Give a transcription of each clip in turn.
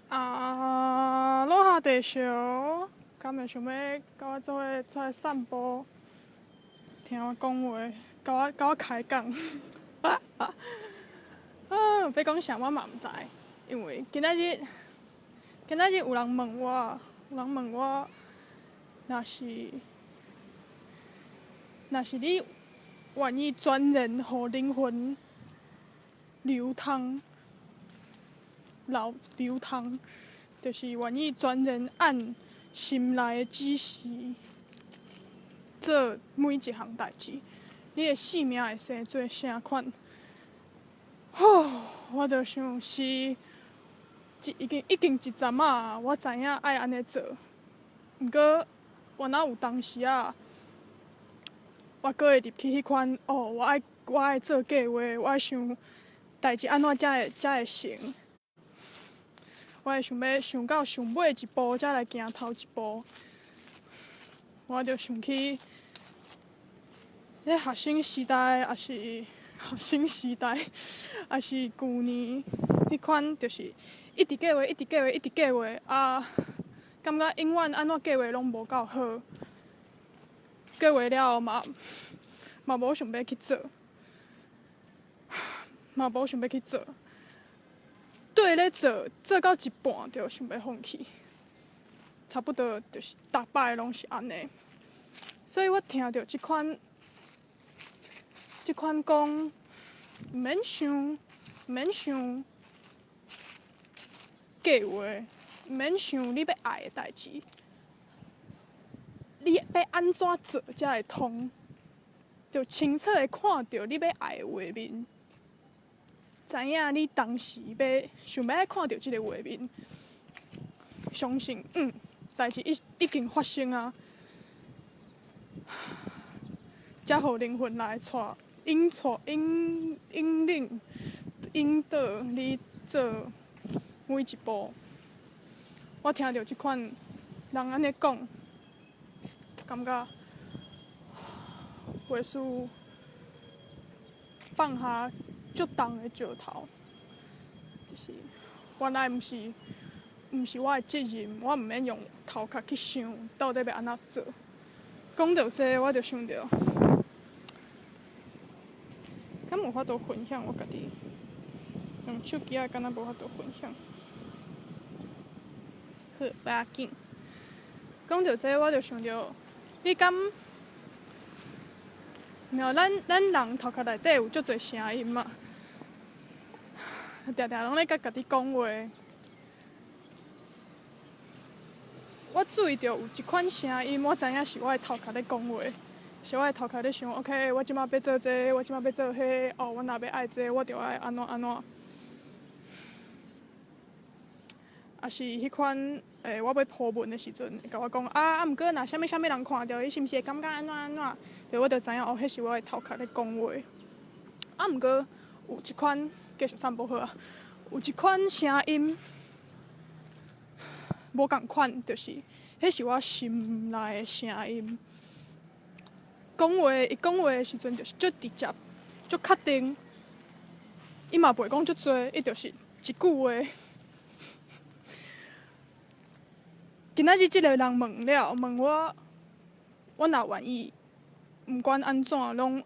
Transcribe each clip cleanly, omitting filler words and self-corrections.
落下地烧，敢会想要甲我做伙出来散步，听我讲话，甲我开讲。要讲啥我嘛毋知，因为今仔日有人问我，若是你愿意全然互灵魂流淌，就是愿意全然按心内的指示做每一项代志，你的生命会生做啥款？我就想是已经一阵啊，我知影爱安尼做，毋过我哪有当时啊，我搁会入去迄款我爱做计划，我爱想代志安怎才会成，我会想到上尾一步才来行头一步。我就想起咧学生时代，还是旧年迄款，就是一直计划啊，感觉永远安怎计划拢无够好，计划了后嘛无想要去做，对咧做到一半就想要放弃，差不多就是逐摆拢是安尼。所以我听到即款讲，毋免想计划，毋免想你要爱的代志，你要安怎做才会通？就清楚的看到你要爱的画面，知影你当时想要看到即个画面，相信代志已经发生啊，才互灵魂来引领你做每一步。我听到即款人安尼讲，感觉袂输放下足重的石头，就是原来毋是我的责任，我毋免用头壳去想到底要安怎做。讲到这，我就想到，敢有法度分享我家己用手机敢若无法度分享。好，不要紧。讲到这，我就想到，你敢？咱人头壳内底有足侪声音嘛，常常拢咧甲家己讲话。我注意到有一款声音，我知影是我的头壳咧讲话，是我的头壳咧想 ，OK， 我即马要做这，我即马要做迄，我若要爱这，我就爱安怎。也是迄款我要铺文的时阵，会甲我讲毋过若啥物人看到，伊是毋是会感觉安怎？对，我就知影迄是我的头壳咧讲话。毋过有一款继续散步好啊，有一款声音无共款，就是迄是我心内的声音。伊讲话的时阵就是足直接、足确定，伊嘛袂讲足多，伊就是一句话。今仔日即个人问我若愿意，毋管安怎，拢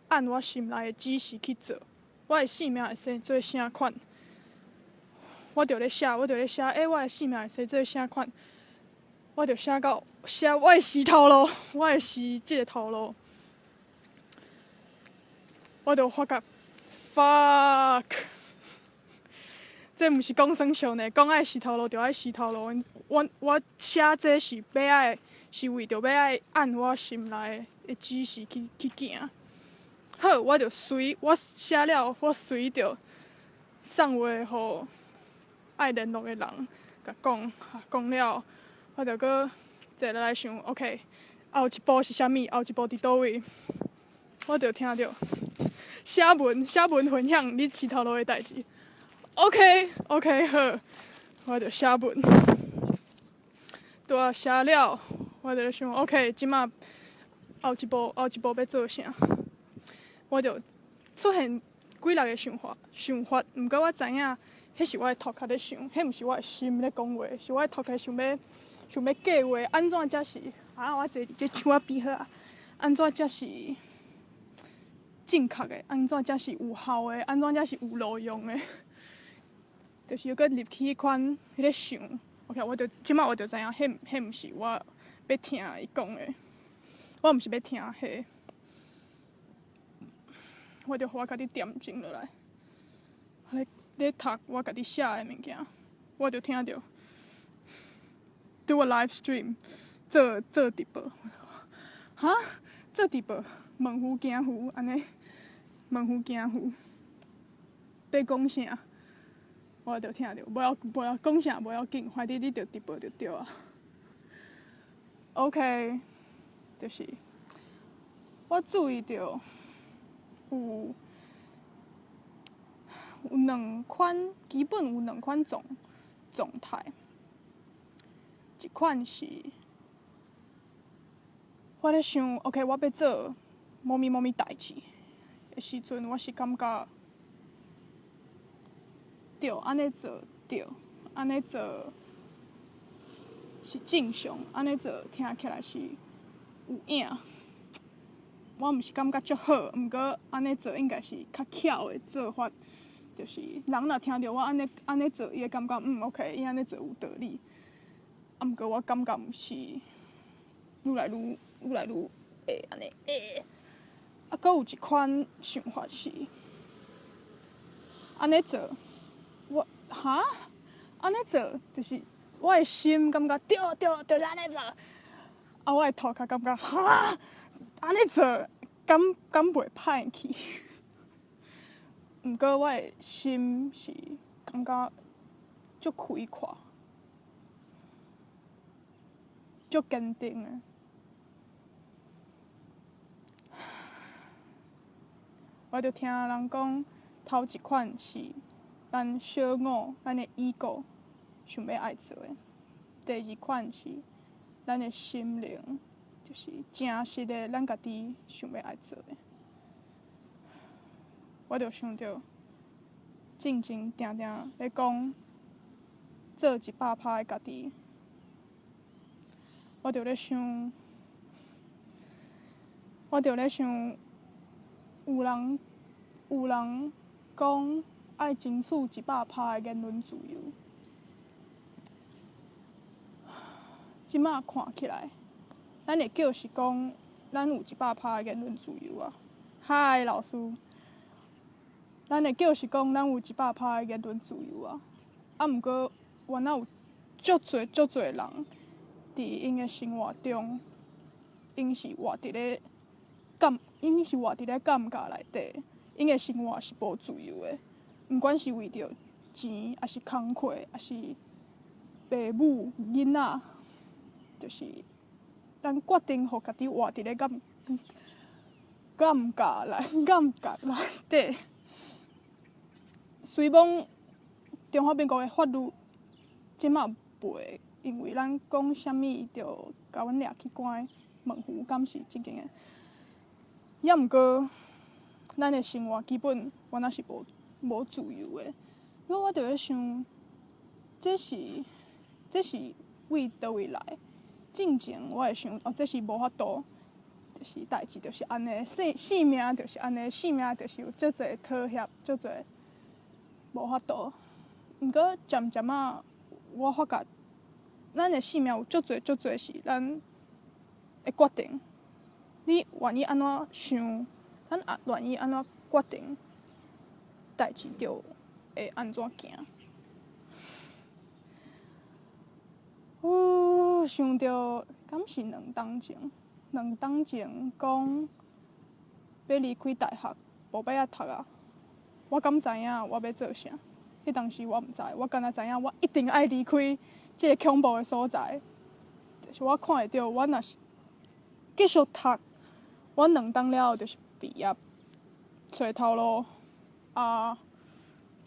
按我心内的指示去做，我的生命会生做啥款？我就咧写，我的生命会生做啥款？我就写我的死头路，我会死即个头路，我就发觉 fuck。这毋是讲算数呢，讲爱死头路就爱死头路。我写这是为着要爱按我心内的指示去行。好，我写了，我随着送话互爱联络的人，甲讲了，我就搁坐来想 ，OK， 后一步是啥物？后一步伫倒位？我就听到写文分享你死头路的代志。OK， 好，我就写文，拄啊写了，我就想 OK， 即马后一步要做啥？我就出现几个想法，毋过我知影迄是我的头壳咧想，迄毋是我的心咧讲话，是我的头壳想要计划，安怎才是我坐伫这墙仔边好啊？安怎才是正确的？安怎才是有效的？安怎才是有路用的？就是又搁入去迄款迄个想 ，OK， 即摆我就知影，迄毋是我要听伊讲的，我毋是要听迄，我着互我家己恬静落来。咧读我家己写的物件，我就听着 do a live stream 做直播，哈，做直播，问乎惊乎安尼，问乎惊乎，要讲啥？我就听着，无要讲啥无要紧，反正你着直播就对啊。OK， 就是我注意到有两款，基本有两款状态，一款是我咧想 ，OK， 我要做某咪代志的时阵，我是感觉对，安尼做对，安尼做是正常，安尼做听起来是有影。我毋是感觉足好，毋过安尼做应该是较巧的做法。就是人若听到我安尼做，伊会感觉OK， 伊安尼做有道理。毋过我感觉毋是愈来愈会安尼会。搁有一款想法是安尼做，安尼做就是我的心感觉对，就是安尼做。我的头壳感觉安尼做敢袂歹去。毋过我的心是感觉足开阔，足坚定的。我着听人讲，头一款是咱小我，咱的 ego 想要爱做的；第二款是咱的心灵，就是真实的咱家己想要爱做的。我就想着，静静定定咧讲，做100%的家己。我就咧想，有人讲爱争取100%的言论自由。即马看起来，咱会叫是讲，咱有100%的言论自由啊。嗨，老师。咱会叫是讲，咱有100%的言论自由啊。毋过，原来有足侪人，伫因的生活中，因是活伫咧感觉内底，因的生活是无自由的。毋管是为着钱，还是工课，还是父母、囡仔，就是咱决定互家己活伫咧感觉内底。虽讲中华民国的法律即马袂因为咱讲啥物，伊就甲阮掠去关门户，敢是真经的。也毋过，咱的生活基本原来是无自由的。所以我就咧想，这是为倒位来？进前我会想，这是无法度，就是代志就是安尼，性命就是安尼，性命就是有足侪妥协，足侪。无法度，毋过渐渐仔，我发觉咱的性命有足侪是咱的决定。你愿意安怎想，咱愿意安怎决定，代志就会安怎行。想着敢是2冬前讲要离开大学，无要读啊。我敢知影我要做啥？迄当时我毋知，我干那知影我一定爱离开即个恐怖的所在。就是我看会到，我若是继续读，我2冬了后就是毕业，找头路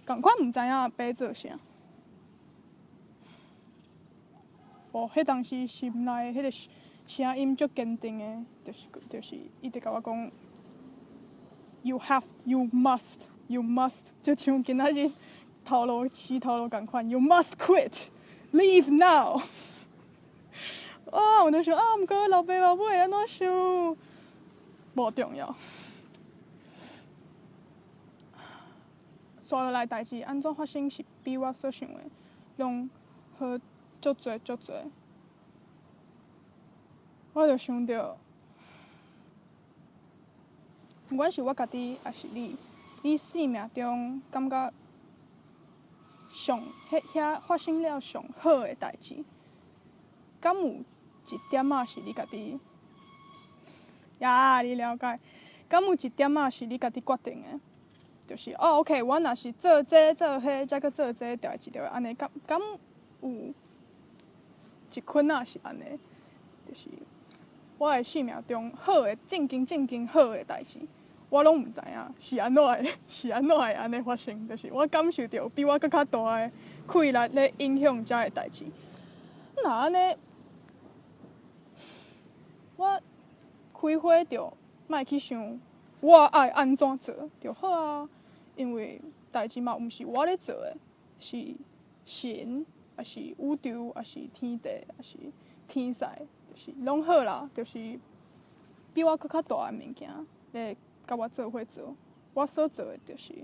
共款毋知影要做啥。迄当时心内迄个声音足坚定的，就是伊直甲我讲 ，You must，就像今仔日头路死头路共款 ，You must quit, leave now。我就想毋过老爸老母会安怎想，无重要。刷落来代志安怎发生是比我所想的拢好足侪足侪。我就想着，不管是我家己，还是你生命中感觉遐发生了上好的代志，敢有一点仔是你家己？你了解？敢有一点仔是你家己决定的？就是OK， 我若是做这做迄，再搁做这代志，就会安尼。敢有一捆仔是安尼？就是我的生命中好的正经好的代志，我拢毋知影是安怎会安尼发生。就是我感受到比我搁较大的气力咧影响遮个代志。若安尼，我开火就莫去想我爱安怎做就好啊。因为代志嘛，毋是我咧做的，是神，还是宇宙，还是天地，还是天使，就是拢好啦。就是比我搁较大的物件咧，甲我做伙做。我所做的就是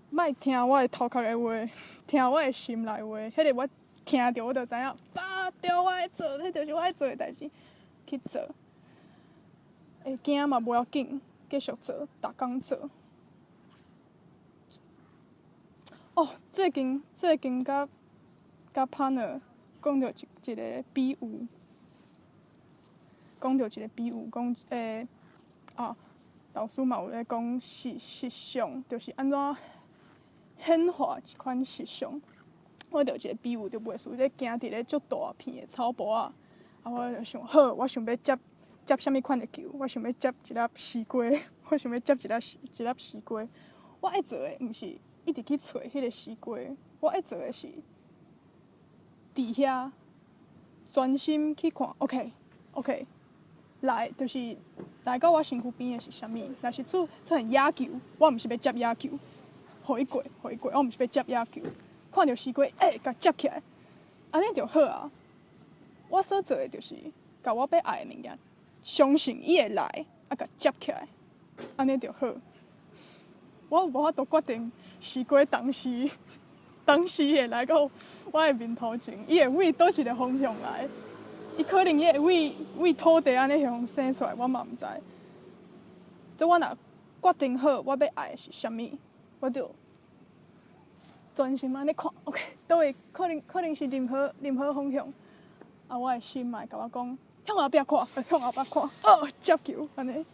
莫听我的头壳的话，听我的心内话。迄个我听着我就知影，对，我爱做，迄就是我爱做的代志，去做。会惊嘛无要紧，继续做，逐工做。最近甲 partner 讲到一个比喻，讲老师嘛有咧讲实相，就是安怎显化一款实相。我就有一个比喻，就袂输咧行伫咧足大片的草坡啊，我就想好，我想要接啥物款的球，我想要接一粒西瓜，我想要接一粒西瓜。我爱做的毋是一直去找迄个西瓜，我爱做的是伫遐专心去看。OK， 来就是来到我身躯边的是啥物？若是出现野球，我毋是要接野球，互伊过，我毋是要接野球。看到西瓜，甲接起来，安尼就好啊。我所做的就是甲我要爱的物件，相信伊会来，甲接起来，安尼就好。我无法度决定西瓜当时会来到我的面头前，伊会为倒一个方向来。伊可能伊会为土地安尼向生出来，我嘛毋知。即我若决定好我要爱的是啥物，我就专心安尼看 ，OK， 倒位可能是任何方向，我的心嘛会甲我讲，向后壁看，向后壁看，接球安尼。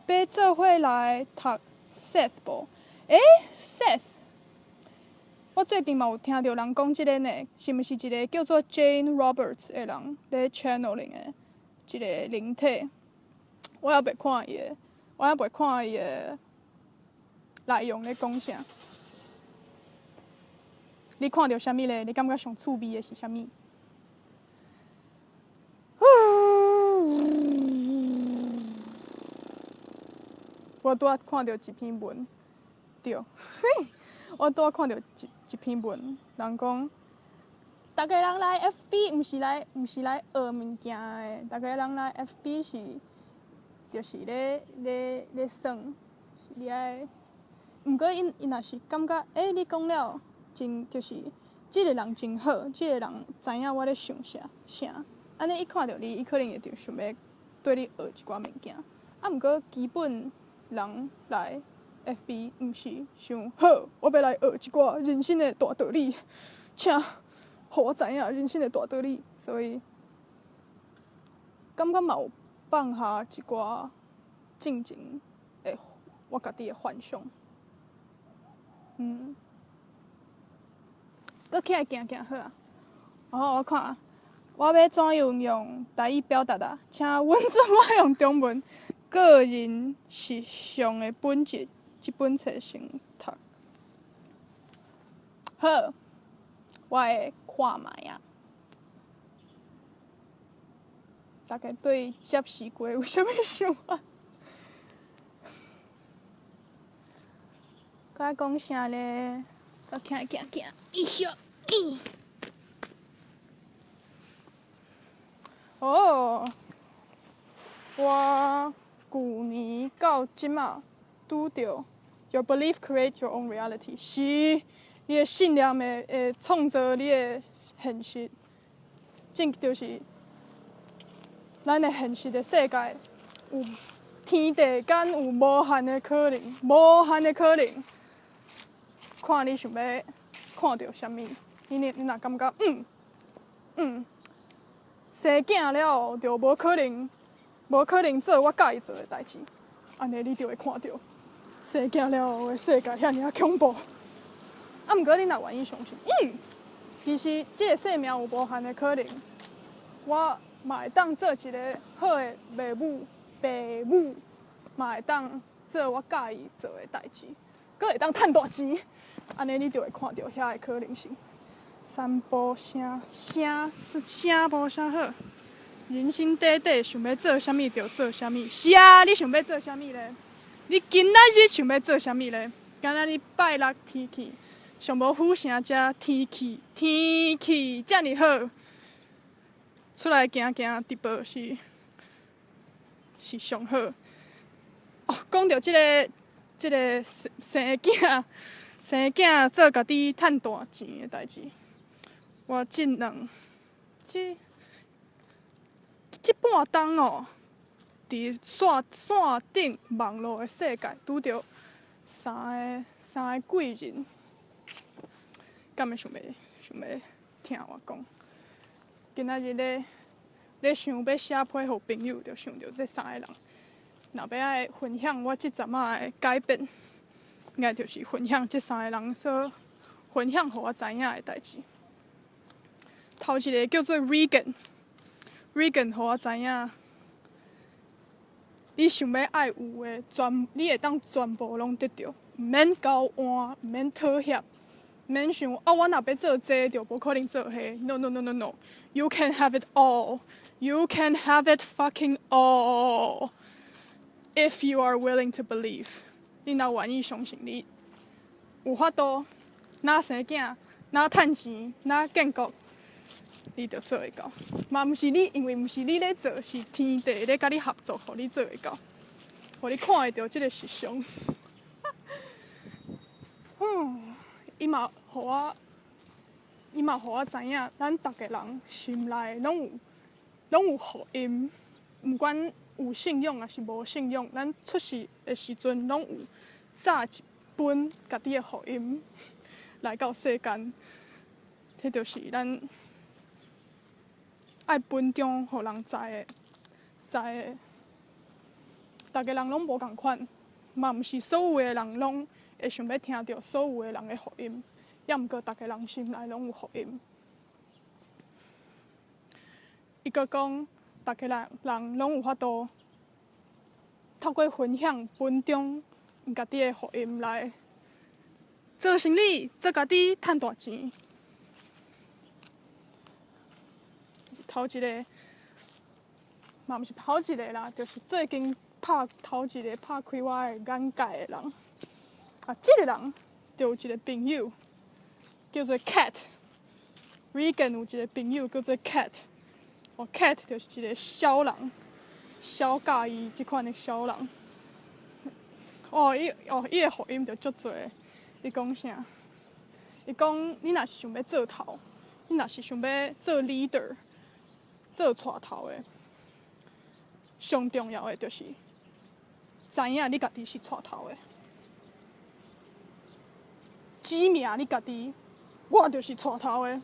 要做伙来读 Seth 无？Seth， 我最近嘛有听到人讲即个呢，是毋是一个叫做 Jane Roberts 的人咧 channeling 的一个灵体？我还袂看伊的内容咧讲啥。你看到啥物咧？你感觉上趣味的是啥物？我拄仔看到一篇文，对，我拄仔看到一篇文，人讲，逐个人来 FB 毋是来学物件的，逐个人来 FB 就是咧耍，你爱。毋过伊若是感觉，你讲了真就是即个人真好，即个人知影我咧想啥，安尼伊看到你，伊可能会就想要对你学一寡物件。毋过基本人来 FB 毋是想好，我要来学一寡人生的大道理，请互我知影人生的大道理。所以感觉嘛有放下一寡进前的我家己的幻想。搁起来行好啊！我看啊，我要怎样用台语表达啊？请阮准我用中文。个人实相的本质，这本册先读。好，我会看卖啊。大家对接西瓜有啥物想法？该讲啥咧？行，一小，哦，我旧年到即马拄着 Your belief create your own reality， 是你的信念会创造你的现实，即就是咱的现实的世界有天地间有无限的可能，看你想要看到啥物，你若感觉生囝了后就无可能做我介意做的代志，安尼你就会看到生囝了后的世界遐尔恐怖。啊，毋过你若愿意相信，其实即个生命有无限的可能，我嘛会当做一个好的爸母，嘛会当做我介意做的代志，阁会当趁大钱，安尼你就会看到遐的可能性。三步声无啥好，人生短短，想要做啥物就做啥物。是啊，你想要做啥物咧？你今仔日想要做啥物咧？今仔日拜六天气上无府城遮天气遮尔好，出来行直播是上好。哦，讲到即个生囝做家己趁大钱的代志，我即半冬哦，伫线顶网络的世界拄着三个贵人，敢会想要听我讲？今仔日咧想要写批互朋友，就想着这三个人。若要爱分享我即阵仔的改变，应该就是分享这三个人所分享互我知影的代志。头一个叫做 Regan，互我知影，你想要爱有的你会当全部拢得到，毋免交换，毋免妥协，毋免想我若要做这就无可能做迄。No， you can have it all. You can have it fucking all. If you are willing to believe， 你若愿意相信，你有法度，哪生囝，哪趁钱，哪建国，你就做会到。嘛，毋是你，因为毋是你咧做，是天地咧甲你合作，互你做会到，互你看会到即个实相。伊嘛互我知影，咱逐个人心内拢有福音，毋管有信仰还是无信仰，咱出世的时阵拢有炸一本家己的福音来到世间。迄就是咱爱分享，互人知的。逐个人拢无共款，嘛毋是所有的人拢会想要听到所有的人的福音，也毋过逐个人心内拢有福音。伊阁讲，逐个人拢有法度透过分享、分享家己的福音来做生意，做家己趁大钱。头一个，嘛毋是头一个啦，就是最近头一个拍开我的眼界的人。即个人就有一个朋友叫做 Cat。Regan 有一个朋友叫做 Cat。Cat 就是一个小人，小介意即款的小人。伊的福音就足多。伊讲啥？伊讲你若是想要做头，你若是想要做 leader， 做带头的，上重要的就是知影你家己是带头的，指明你家己，我就是带头的。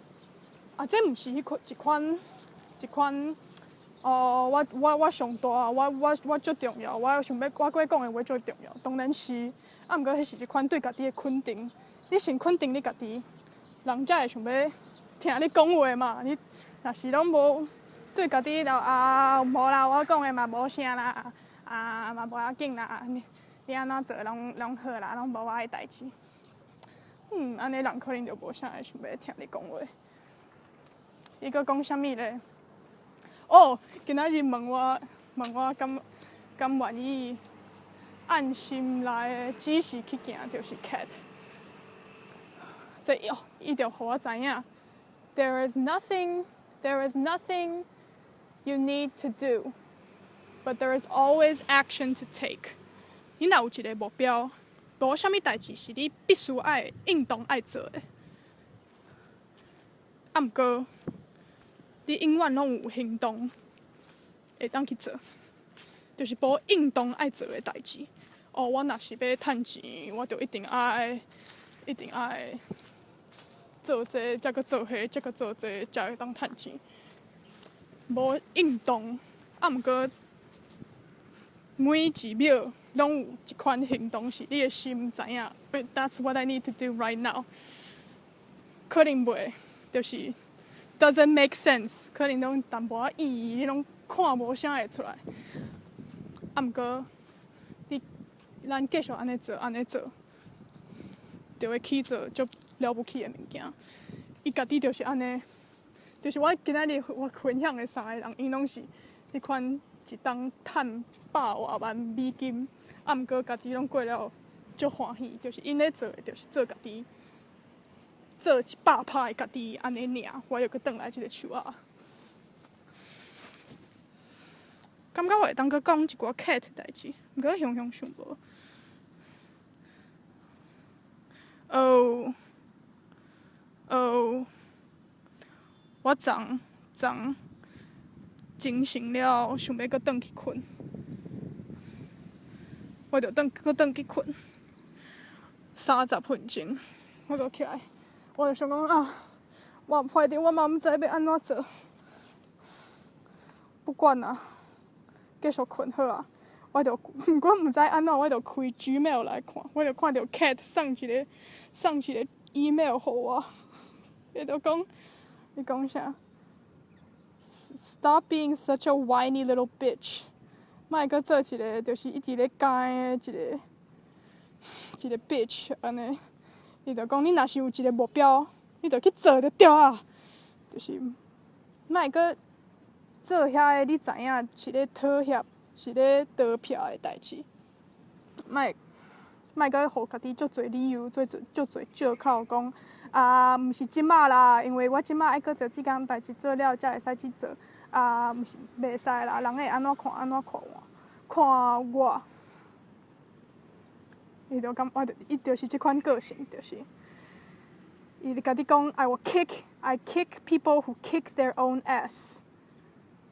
这毋是一款。我上大，我最重要，我想要我讲的话最重要，当然是。毋过迄是一款对家己的肯定，你先肯定你家己，人才会想要听你讲话嘛。你若是拢无对家己就无啦，我讲的嘛无啥啦，嘛无要紧啦，你安怎做拢好啦，拢无我的代志。安尼人可能就无啥会想要听你讲话。伊阁讲啥物咧？今仔日问我敢愿意按心内的指示去行，就是 cat。所以伊就互我知影 ，there is nothing you need to do, but there is always action to take。你若有一个目标，无啥物代志是你必须爱运动爱做的。啊，毋过你永远拢有行动会当去做，就是无运动爱做的代志。哦，我若是要趁钱，我就一定爱做这，才搁做迄，才搁做这，才会当趁钱。无运动，啊，毋过每一秒拢有一款行动是你的心知影 ，That's what I need to do right now。可能袂，就是 doesn't make sense， 可能拢淡薄仔意义，你拢看无啥会出来。啊，毋过咱继续安尼做，就会去做足了不起的物件。伊家己就是安尼，就是我今仔日我分享的3个人，因拢是迄款一当趁100多万美金，啊，毋过家己拢过了足欢喜，就是因咧做的，就是做家己。做100%的家己安尼尔，我又搁转来即个树仔。感觉我会当搁讲一寡 cat 的代志，毋过想无。我昨精神了，想要搁转去困，我就搁转去困30分钟，我就起来。我就想讲啊，我歹着，我嘛毋知要安怎做。不管啦，继续困好啊。我毋知安怎，我就开 Gmail 来看，我就看到 Cat 送一个 email 互我，伊讲啥 ？Stop being such a whiny little bitch。莫搁做一个就是一直咧干的一个 bitch 安尼。伊就讲，你若是有一个目标，你就去做就对啊。就是莫搁做遐个，你知影是咧妥协，是咧得票的代志。莫搁互家己足侪理由，足侪借口讲啊，毋是即马啦，因为我即马爱搁做即件代志做了，才会使去做。啊，毋是袂使啦，人会安怎看我。伊就是即款个性，就是伊就甲你讲 I kick people who kick their own ass,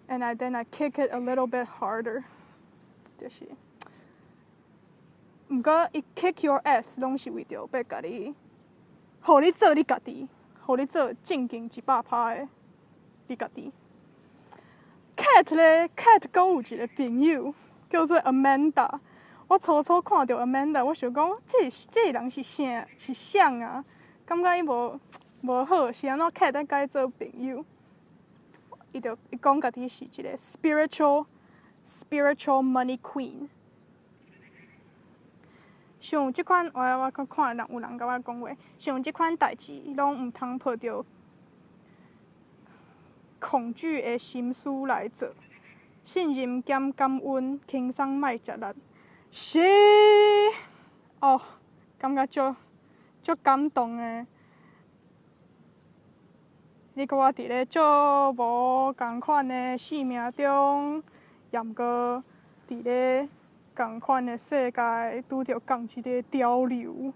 and I kick it a little bit harder， 就是。毋过伊 kick your ass 拢是为着要甲你，互你做你家己，互你做正经100%的你家己。Cat 讲有一个朋友叫做 Amanda。我初看到 Amanda， 我想讲，这人是啥啊？感觉伊无好，是安怎 Cat 甲伊做朋友？伊讲家己是一个 spiritual money queen。像即款，我看有人甲我讲话，像即款代志，拢毋通抱着恐惧的心思来做，信任兼感恩，轻松莫食力。是，哦，感觉足感动的。你甲我伫咧足无共款的生命中，也毋过伫咧共款的世界，拄着共一个潮流。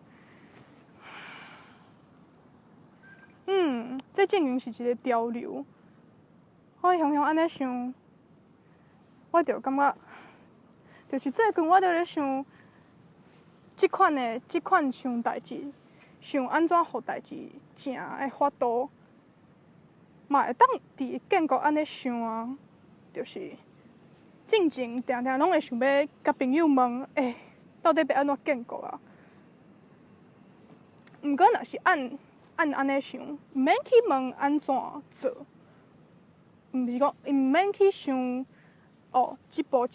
这证明是一个潮流。我常安尼想，我就感觉。就是最近我伫咧想，即款想代志，想安怎互代志正的法度，嘛会当伫建国安尼想啊。就是进前定拢会想要甲朋友问，到底要安怎建国啊？毋过若是按安尼想，毋免去问安怎做，毋免去想。一步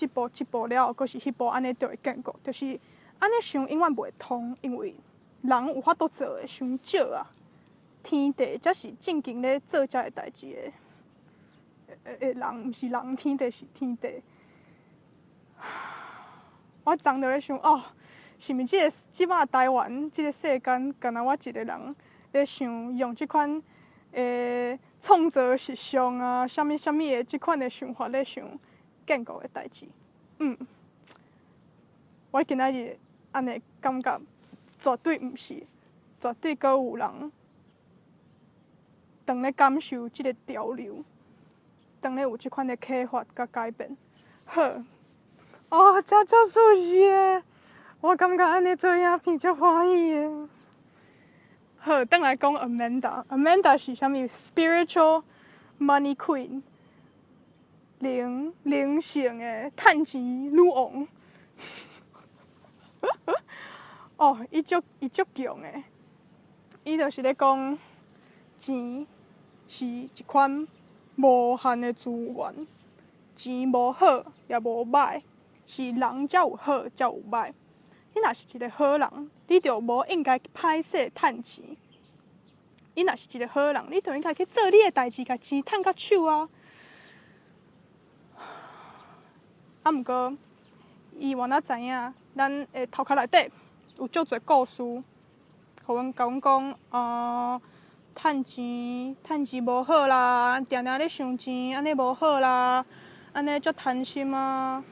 了后，阁是迄步安尼就会建国，就是安尼想永远袂通，因为人有法度做的伤少啊。天地才是正经咧做遮个代志的人，毋是人，天地是天地。我昨就咧想，哦，是毋是即摆台湾即个世间，敢若我一个人咧想用即款创造实相啊，啥物的即款的想法咧想建构的代志。我今仔日安尼感觉，绝对毋是，绝对阁有人当咧感受即个潮流，当咧有即款的启发甲改变。好，哦，遮足舒适的，我感觉安尼做影片足欢喜的。好，转来讲 Amanda 是啥物 ？Spiritual Money Queen， 灵性的趁钱女王。哦，伊足强的，伊就是咧讲，钱是一款无限的资源，钱无好也无歹，是人才有好才有歹。你若是一个好人，你就无应该歹势趁钱；你若是一个好人，你就应该去做你的代志，甲钱趁到手啊。毋过，伊原来知影，咱的头壳内底有足侪故事，甲阮讲，趁钱无好啦，定定咧想钱，安尼无好啦，安尼足贪心啊，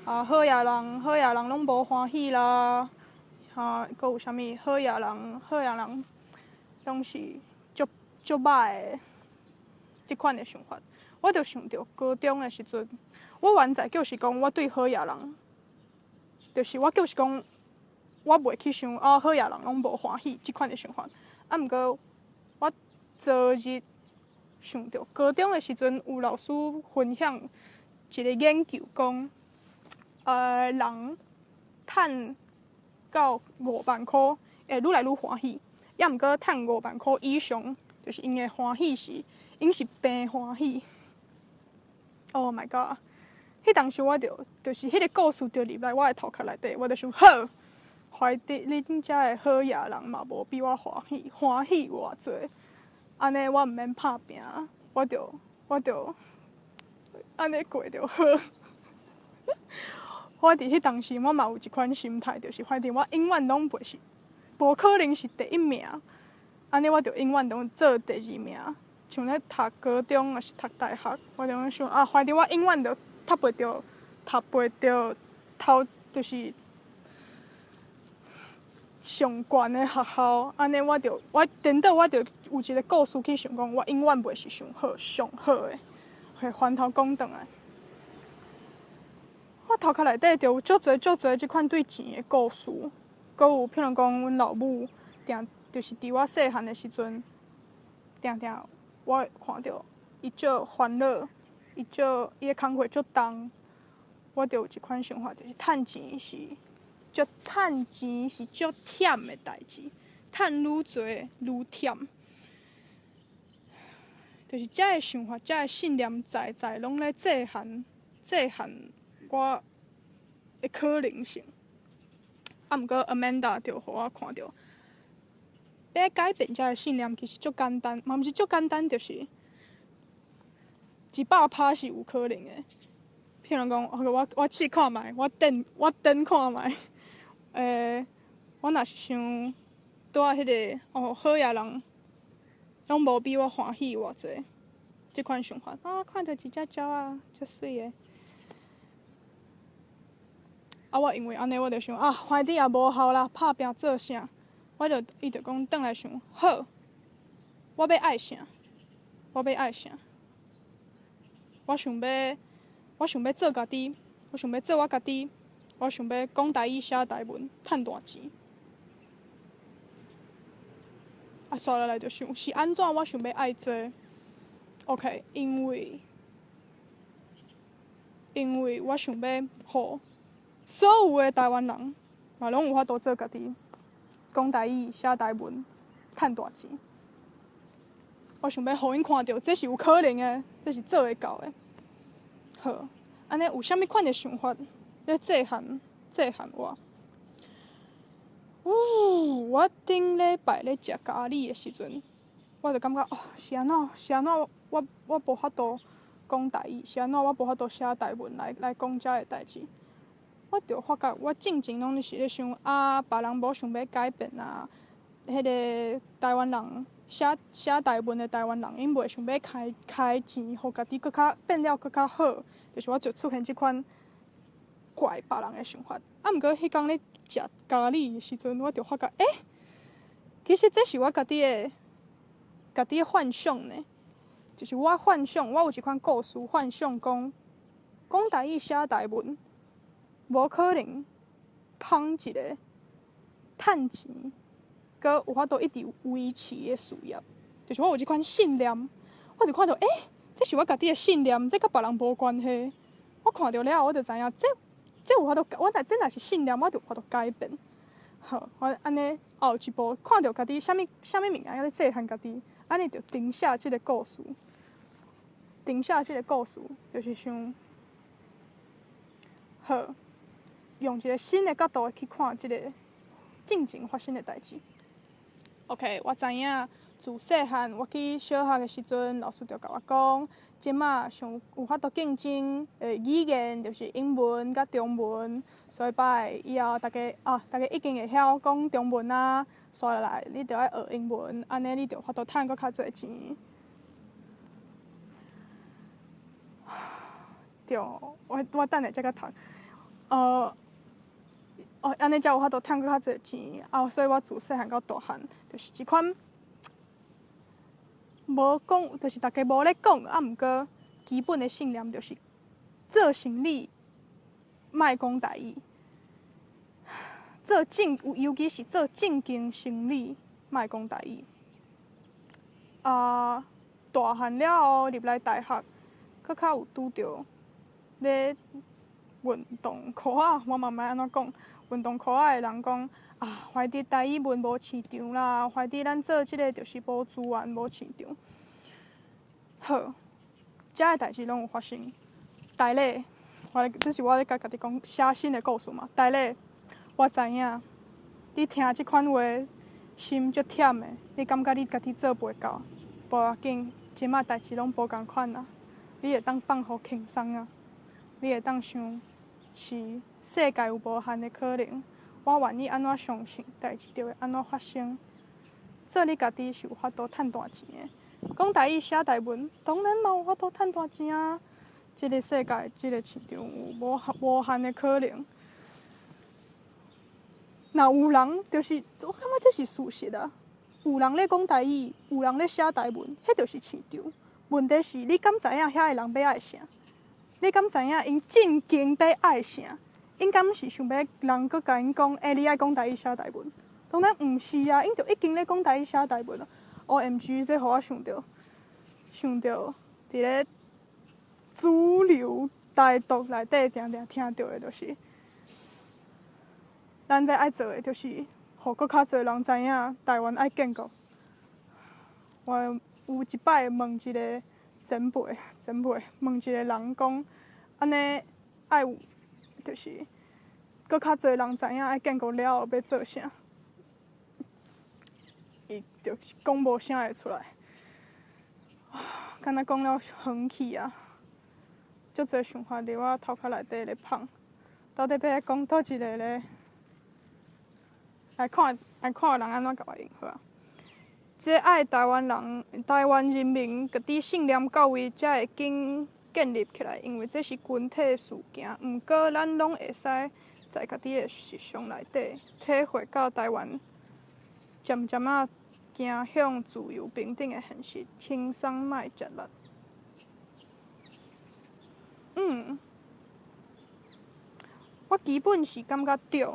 好野人拢无欢喜啦，阁有啥物好野人拢是足歹的，即款的想法，我就想着高中的时阵，我原在就是讲我对好野人，就是我就是讲。我袂去想好野人拢无欢喜即款的想法，毋过我昨日想着高中的时阵有老师分享一个研究讲，人趁到5万块会愈来愈欢喜，也毋过趁5万块以上，就是因的欢喜是病欢喜。Oh my god！ 迄当时我就是迄个故事就入来我的头壳内底，我就想好。怀疑恁遮的好野人嘛无比我欢喜偌济，安尼我毋免拍拼，我着安尼过就好。我伫迄当时我嘛有一款心态，就是反正我永远拢袂是，无可能是第一名，安尼我着永远拢做第2名。像咧读高中还是读大学，我就想反正我永远着读袂着头，就是上悬的学校，安尼我颠倒我着有一个故事去想讲，我永远袂是上好的，会翻头讲转来。我头壳内底就有足侪即款对钱的故事，阁有譬如讲，阮老母就是伫我细汉的时阵，定我会看到伊足烦恼，伊的工课足重，我就有一款想法，就是趁钱是足忝的代志，趁愈侪愈忝。就是遮个想法，遮个信念在拢咧制限我的可能性。毋过 Amanda 就互我看到，要改变遮个信念其实足简单，嘛毋是足简单，就是100%是有可能的。譬如讲，我试看觅，我等看觅。我若是想拄仔迄个好野人，拢无比我欢喜偌济，即款想法看到一只鸟啊，足水的。我因为安尼，我就想反正也无效啦，拍拼做啥？伊就讲转来想，好，我要爱啥？我想要做家己，我想要做我家己，我想要讲台语、写台文，趁大钱。刷落来就想是安怎？我想要爱做 ，OK， 因为我想要互所有的台湾人嘛拢有法度做家己，讲台语、写台文，趁大钱。我想要互因看到，这是有可能的，这是做会到的。好，安尼有啥物款的想法咧制限我？我顶礼拜咧食咖喱的时阵，我就感觉是安怎我无法度讲台语，是安怎我无法度写台文来讲遮个代志。我就发觉我进前拢是咧想啊，别人无想要改变啊，迄个台湾人写台文的台湾人，因袂想要开钱，互家己搁较变了搁较好，就是我就出现即款怪别人的想法。啊，毋过迄天咧食咖喱的时阵，我就发觉，其实这是我家己的幻想呢。就是我幻想，我有一款故事幻想讲台语写台文，无可能捧一个趁钱，搁有法度一直维持的事业。就是我有即款信念，我就看到，这是我家己的信念，这甲别人无关系。我看到了后，我就知影，这有法度，这若是信念，我就有法度改变。好，我安尼后一步看到家己啥物物件要制限家己，安尼就定下即个故事。定下即个故事，就是想，好，用一个新的角度去看即个进前发生的代志。OK， 我知影，自细汉我去小学的时阵，老师就甲我讲，即马上有法度竞争的语言就是英文甲中文，所以摆以后大家已经会晓讲中文啊，刷落来你就要学英文，安尼你就有法度趁搁较侪钱。对，我等下才甲读。安尼才有法度趁搁较侪钱。所以我自细汉到大汉，就是一款无讲，就是大家无咧讲，毋过基本的信念就是做生意，莫讲台语。尤其是做正经生意，莫讲台语。大汉了后入来大学，搁较有拄着。咧运动科仔，我嘛毋知安怎讲。运动科仔的人讲怀疑台语文无市场啦，怀疑咱做即个就是无资源、无市场。好，遮个代志拢有发生。大咧，这是我咧甲家己讲写新的故事嘛。大咧，我知影，你听即款话，心足忝的，你感觉你家己做袂到，无要紧，即马代志拢无共款啊。你会当放互轻松啊。你会当想，是世界有无限的可能，我愿意安怎相信，代志就会安怎发生。做你家己是有法度趁大钱的，讲台语写台文，当然嘛有法度趁大钱啊！这个世界，这个市场有无限的可能。若有人，就是我感觉这是事实啊。有人咧讲台语，有人咧写台文，迄就是市场。问题是，你敢知影遐个人要爱啥？你敢知影因正经在爱啥？因敢是想要人搁甲因讲，你爱讲台语写台文？当然毋是啊，因就已经咧讲台语写台文了。OMG， 这互我想到，伫咧主流台独内底定定听到的，就是咱要爱做的，就是互搁较侪人知影台湾爱建国。我有一摆问一个前辈，问一个人讲，安尼爱有，就是搁较侪人知影爱建国了后要做啥，伊就是讲无啥会出来，敢若讲了横去啊，足侪想法伫我头壳内底咧放，到底要讲倒一个咧？来看人安怎甲我应好啊？这爱台湾人民家己信念到位，才会建立起来，因为这是群体事件。毋过，咱拢会使在家己的实相内底体会到台湾渐渐啊行向自由平等的现实，轻松莫接力。我基本是感觉对，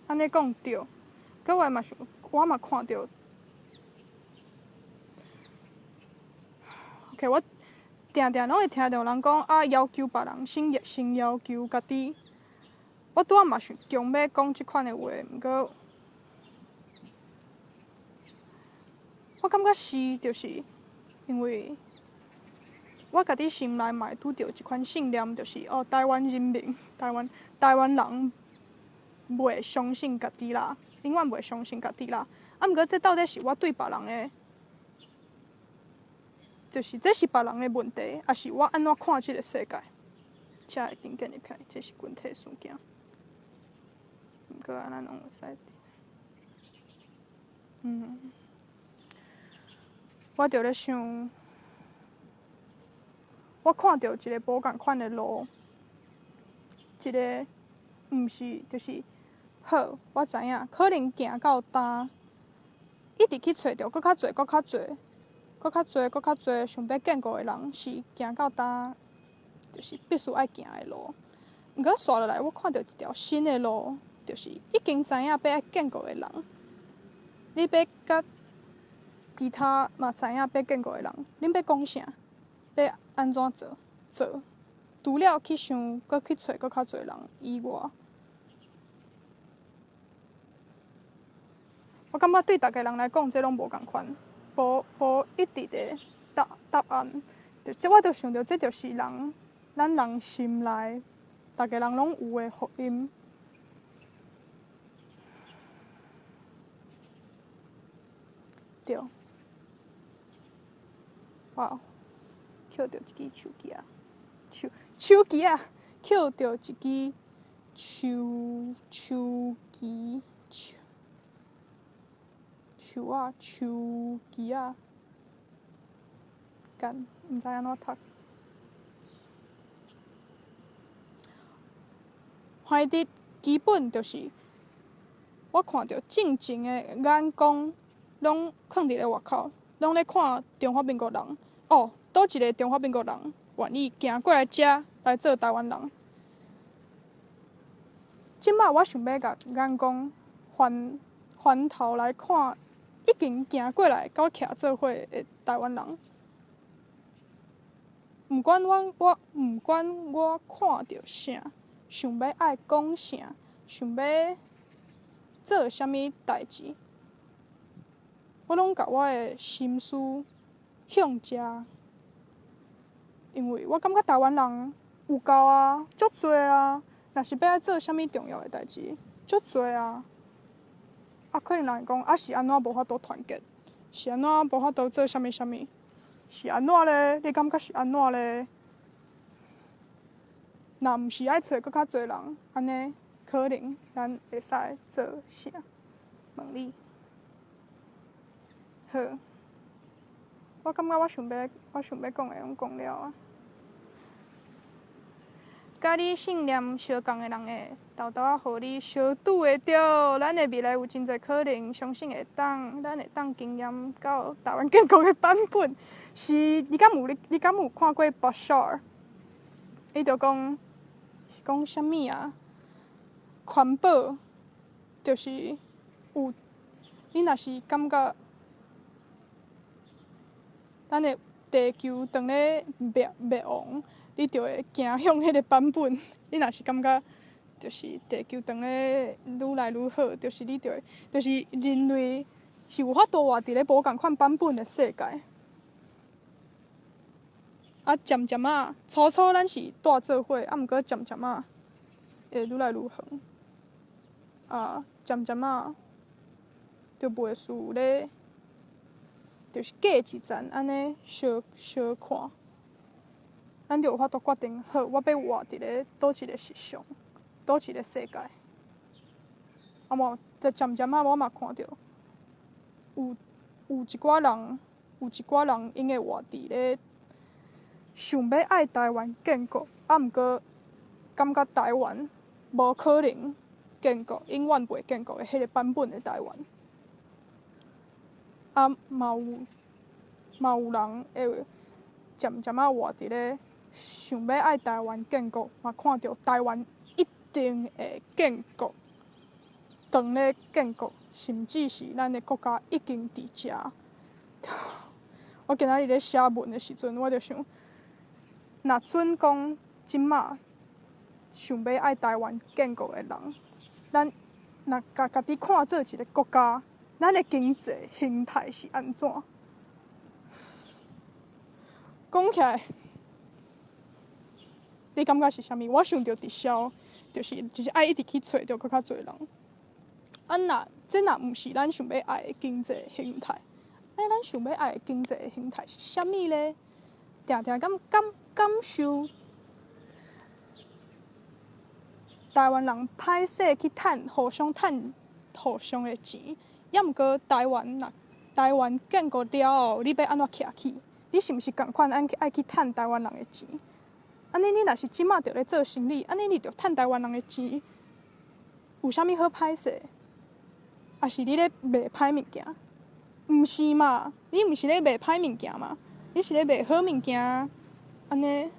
安尼讲对。搁我嘛看到。OK， 我定拢会听到人讲要求别人先要求家己。我拄仔嘛想强要讲即款的话，毋过我感觉是就是因为我家己心内嘛会拄着一款信念，就是台湾人民、台湾人袂相信家己啦，永远袂相信家己啦。毋过这到底是我对别人的？就是这是别人的问题，还是我安怎看这个世界，才会建立起来？这是群体事件。过啊，咱拢会使。我就咧想，我看到一个无共款的路，一个毋是就是好，我知影可能行到呾，一直去找着搁较侪、搁较侪、搁较侪、搁较侪想要建国的人，是行到呾，就是必须爱行的路。毋过刷落来，我看到一条新的路，就是已经知影要爱建国的人，你要甲其他嘛知影要建国的人，恁要讲啥？要安怎做？除了去想，搁去找搁较侪人以外，我感觉对逐个人来讲，这拢无共款，无一直的答案。我就想着，这就是咱人心内，逐个人拢有的福音。对。哇，捡到一支手机啊！手机啊！捡到一支手机啊！干，毋知安怎读。怀的基本就是，我看到正经的眼光，拢囥伫咧外口，拢咧看中华民国人。哦，倒一个中华民国人愿意行过来遮来做台湾人？即摆我想要甲眼光翻头来看，已经行过来甲我徛做伙的台湾人。毋管我看到啥，想要爱讲啥，想要做啥物代志，我拢甲我的心思向遮，因为我感觉台湾人有够啊，足侪啊。若是要爱做啥物重要的代志，足侪啊。可能人会讲是安怎无法度团结，是安怎无法度做啥物，是安怎咧？你感觉是安怎咧？若毋是爱找搁较侪人，安尼可能咱会使做啥？问你。好，我感觉我想要讲的拢讲了啊。甲你信念相共的人的豆豆仔，互你相拄会着，咱的未来有真侪可能，相信咱会当经验到台湾建国的版本。是你敢有看过 Bashar？ 伊就讲啥物啊？环保就是有，你若是感觉咱的地球当咧灭亡。你就会行向迄个版本。你若是感觉，就是地球当咧愈来愈好，就是你就是人类是有法度活伫咧无共款版本的世界。渐渐初咱是住做伙，毋过渐渐会愈来愈远。渐渐就袂输咧，就是隔一层安尼相看。咱就有法度决定好，我要活伫咧倒一个实相，倒一个世界。就渐渐我嘛看到有一寡人，因会活伫咧想要爱台湾建国，毋过感觉台湾无可能建国，永远袂建国的迄个版本的台湾。嘛有人会渐渐活伫咧。想要爱台湾建国，嘛看到台湾一定会建国，当咧建国，甚至是咱的国家已经伫遮。我今仔日咧写文的时阵，我就想，若准讲即摆想要爱台湾建国的人，咱若家己看做一个国家，咱的经济形态是安怎？讲起来。你感觉是啥物？我想着直销，就是爱一直去找着搁较侪人。这若毋是咱想要爱的经济形态，咱想要爱的经济形态是啥物咧？定感受台湾人歹势去趁互相的钱，抑毋过台湾建国了后，你要安怎徛起？你是毋是共款爱去趁台湾人的钱？安尼你若是即马就咧做生意，安尼你就趁台湾人的钱，有啥物好歹势？还是你咧卖歹物件？毋是嘛？你毋是咧卖歹物件嘛？你是咧卖好物件，安尼，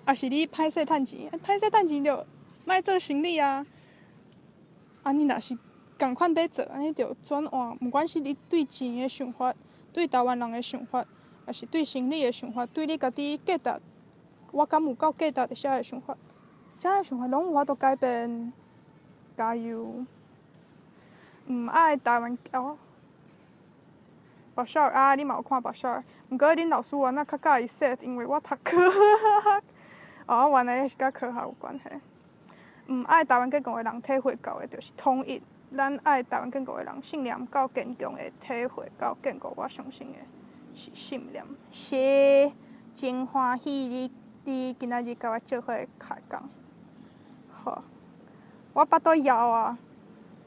还是你歹势趁钱？歹势趁钱就莫做生意啊！你若是共款要做，安尼就转换，毋管是你对钱的想法，对台湾人的想法，还是对生理的想法，对你家己价值，我敢有够价值的遮个想法，遮个想法拢有法度改变。加油！爱台湾目小你嘛有看目小，毋过恁老师安怎较介意说？因为我读科学，原来是甲科学有关系。爱台湾建国的人体会到的，就是统一。咱爱台湾建国的人信念够坚强的，体会到建国，我相信的是信念。是，真欢喜你今仔日甲我做伙开讲。好，我巴肚枵啊！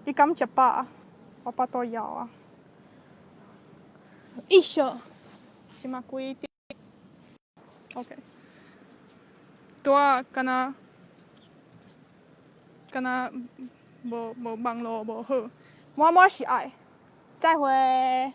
你敢食饱？我巴肚枵啊！即马几点 ？OK。拄仔敢若无网络无好，满满是爱。再会。